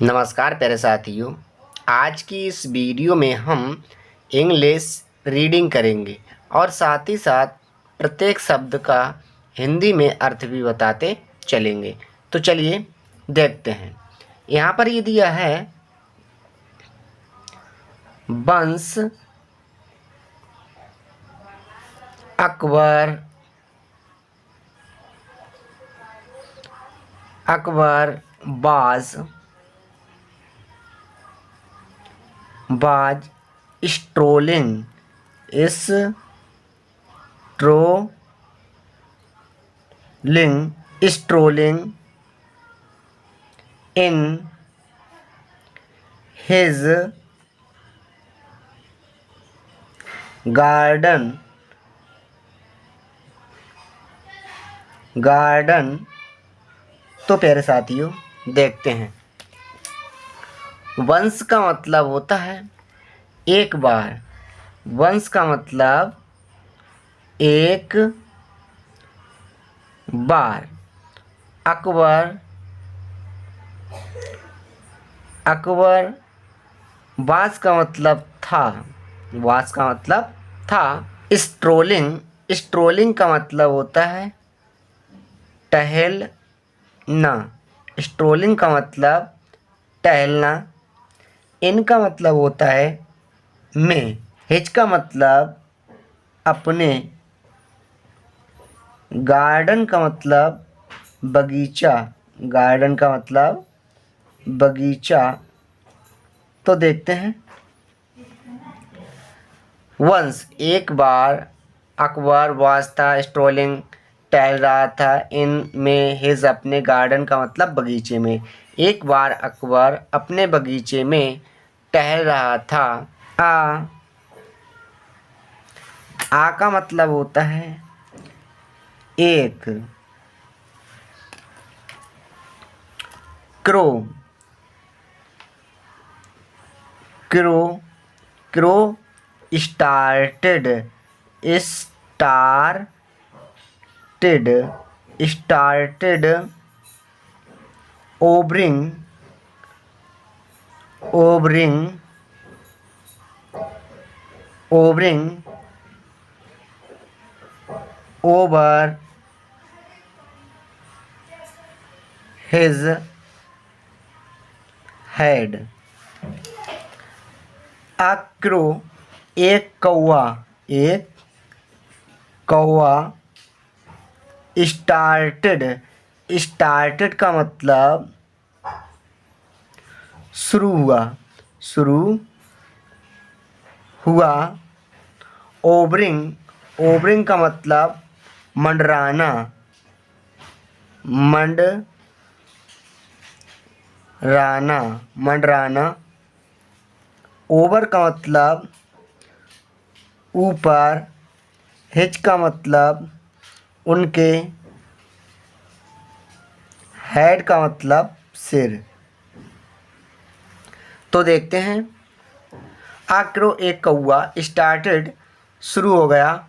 नमस्कार प्यारे साथियों। आज की इस वीडियो में हम इंग्लिश रीडिंग करेंगे और साथ ही साथ प्रत्येक शब्द का हिंदी में अर्थ भी बताते चलेंगे। तो चलिए देखते हैं। यहाँ पर ये दिया है वंश, अकबर, बाज, strolling, strolling in his garden. तो प्यारे साथियों देखते हैं। वंश का मतलब होता है एक बार। वंश का मतलब एक बार। अकबर वास का मतलब था। स्ट्रोलिंग का मतलब होता है टहलना। स्ट्रोलिंग का मतलब टहलना। इनका मतलब होता है में। हिज का मतलब अपने। गार्डन का मतलब बगीचा। तो देखते हैं। वंस एक बार, अकबर वास था, स्ट्रोलिंग टहल रहा था, इन में हिज अपने, गार्डन का मतलब बगीचे में। एक बार अकबर अपने बगीचे में टहल रहा था। आ का मतलब होता है एक। Crow started hovering over his head. A crow एक कौवा। स्टार्टेड का मतलब शुरू हुआ। ओबरिंग का मतलब मंडराना। ओवर का मतलब ऊपर। हिज का मतलब उनके। हेड का मतलब सिर। तो देखते हैं। आक्रो एक कौवा। स्टार्टेड शुरू हो गया।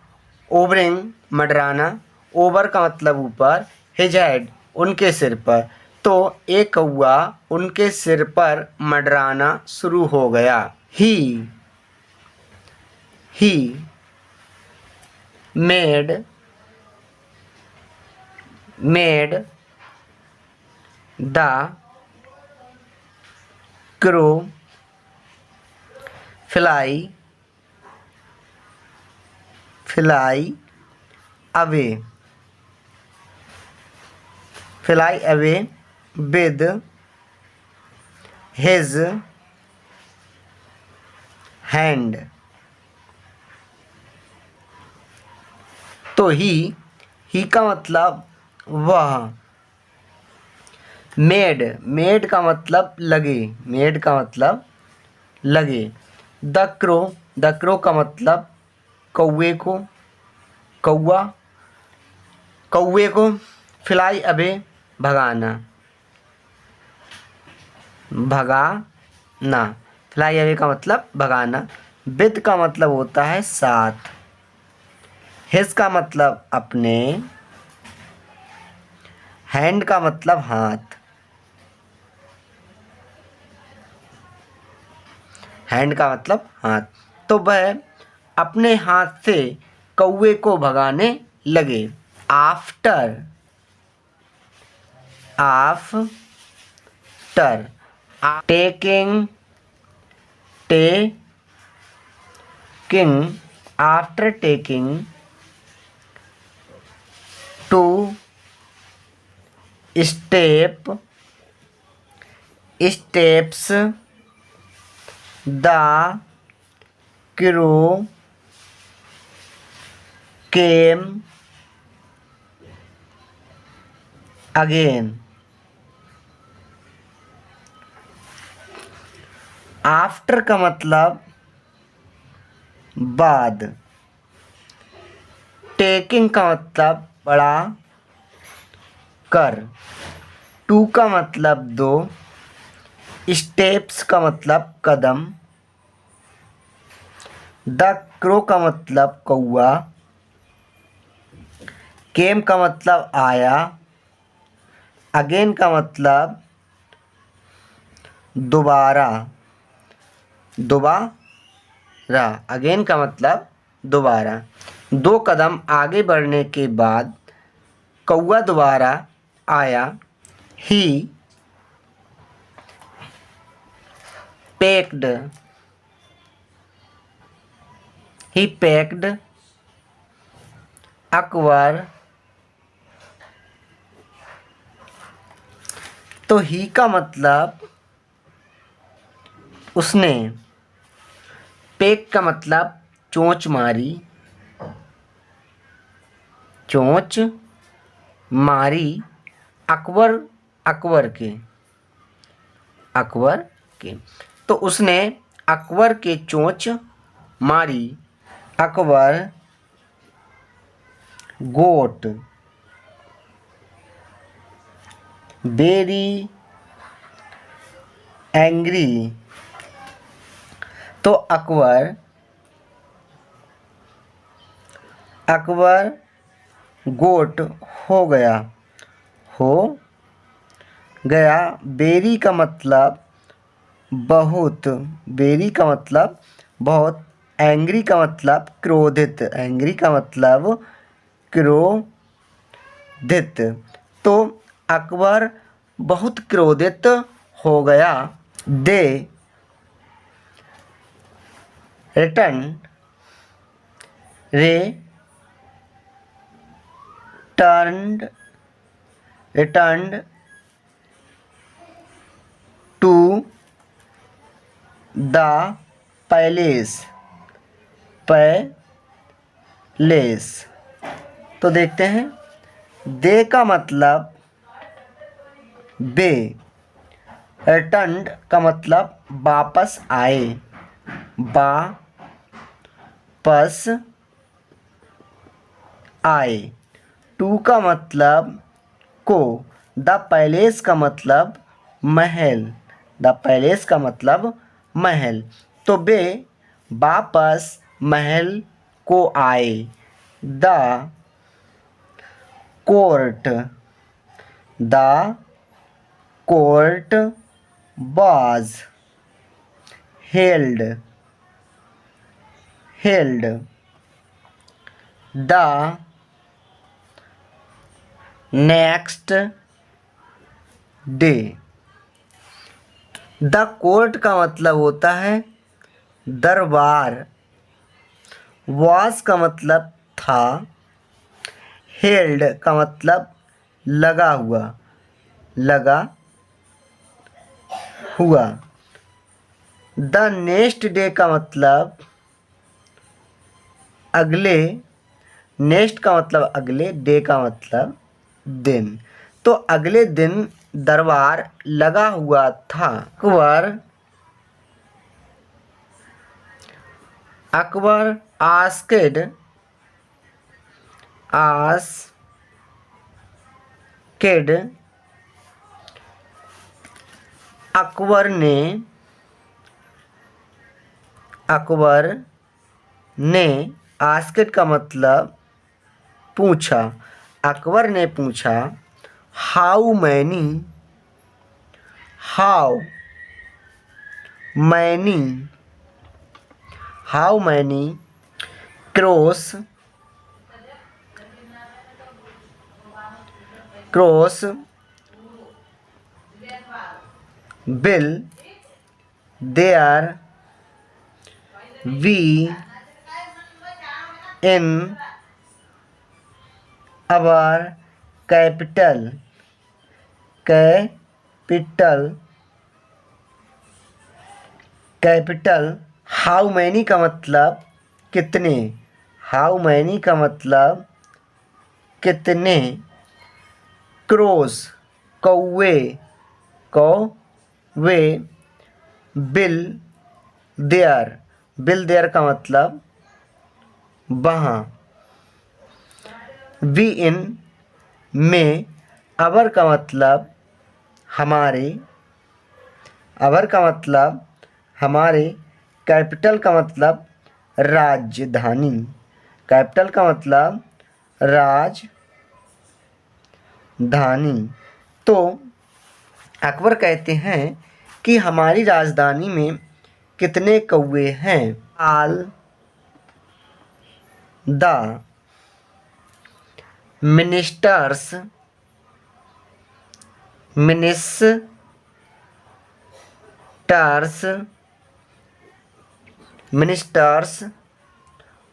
ओबरिंग मंडराना। ओवर का मतलब ऊपर। हिज हेड उनके सिर पर। तो एक कौवा उनके सिर पर मंडराना शुरू हो गया। He made the crow fly away with his hand. तो ही का मतलब वह। मेड का मतलब लगे। द क्रो का मतलब कौवे को फ्लाई अवे भगाना। फ्लाई अवे का मतलब भगाना। विद का मतलब होता है साथ। हिज का मतलब अपने। हैंड का मतलब हाथ। हैंड का मतलब हाथ। तो वह अपने हाथ से कौवे को भगाने लगे। After taking after taking two steps the crow came again। After का मतलब बाद, टेकिंग का मतलब बड़ा कर, टू का मतलब दो, स्टेप्स का मतलब कदम, द क्रो का मतलब कौआ, केम का मतलब आया, अगेन का मतलब दोबारा, अगेन का मतलब दोबारा। दो कदम आगे बढ़ने के बाद कौआ दोबारा आया। ही पैक्ड अकबर। तो ही का मतलब उसने, पैक का मतलब चोंच मारी, अकबर के। तो उसने अकबर के चोंच मारी। अकबर गोट वेरी एंग्री। तो अकबर गोट हो गया बेरी का मतलब बहुत, एंग्री का मतलब क्रोधित, तो अकबर बहुत क्रोधित हो गया। दे returned to the palace। तो देखते हैं, दे का मतलब वे, रिटर्न्ड का मतलब वापस आए, टू का मतलब को, द पैलेस का मतलब महल, तो वे वापस महल को आए। The court was held the next day। The court का मतलब होता है दरबार, was का मतलब था, हेल्ड का मतलब लगा हुआ, द नेक्स्ट डे का मतलब अगले, नेक्स्ट का मतलब अगले, डे का मतलब दिन, तो अगले दिन दरबार लगा हुआ था। अकबर आस्क्ड अकबर ने आस्क्ड का मतलब पूछा, अकबर ने पूछा, how many how many crows will there we in our capital how many का मतलब कितने, हाउ मैनी का मतलब कितने, क्रॉस कौवे बिल देयर का मतलब वहाँ, वी इन में, अवर का मतलब हमारे, अवर का मतलब हमारे, कैपिटल का मतलब राजधानी, कैपिटल का मतलब राजधानी। तो अकबर कहते हैं कि हमारी राजधानी में कितने कौवे हैं। All the ministers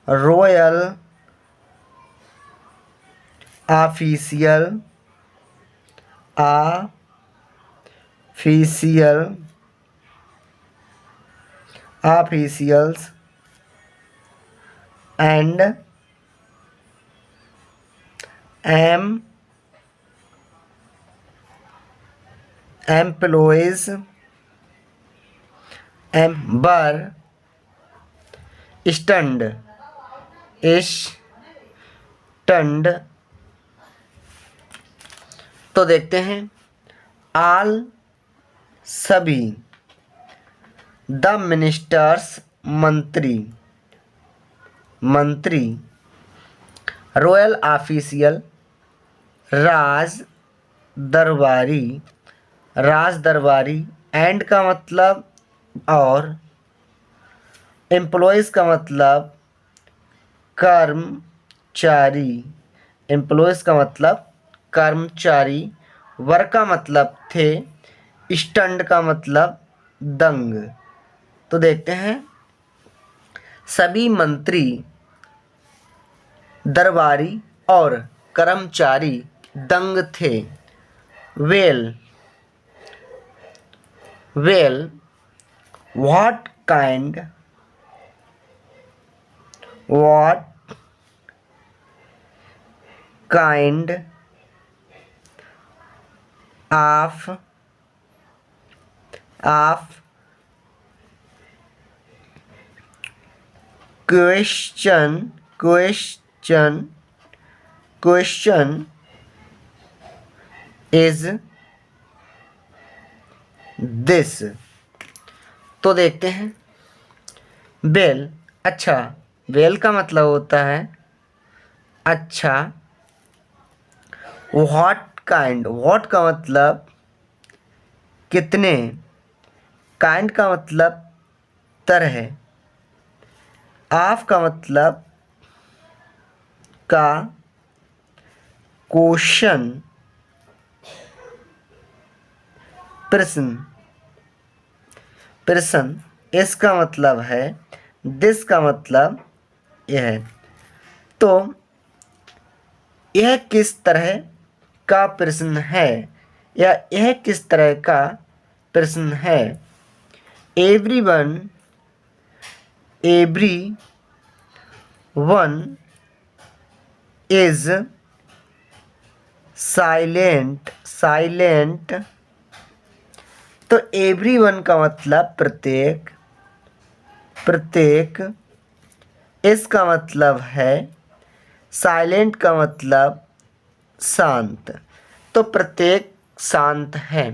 royal officials and employees were stunned तो देखते हैं आल सभी, द मिनिस्टर्स मंत्री, रॉयल ऑफिशियल राज दरबारी एंड का मतलब और, एम्प्लॉयज़ का मतलब कर्मचारी, वर का मतलब थे, स्टंड का मतलब दंग। तो देखते हैं सभी मंत्री, दरबारी और कर्मचारी दंग थे। Well what kind of question is this. तो देखते हैं वेल, अच्छा, वेल का मतलब होता है अच्छा। व्हाट का मतलब कितने, काइंड का मतलब तरह, ऑफ का मतलब का, क्वेश्चन प्रश्न, इसका मतलब है, दिस का मतलब यह है। तो यह किस तरह का प्रश्न है, या यह किस तरह का प्रश्न है। Every one is silent. तो एवरीवन का मतलब प्रत्येक, इसका मतलब है साइलेंट का मतलब शांत। तो प्रत्येक शांत है।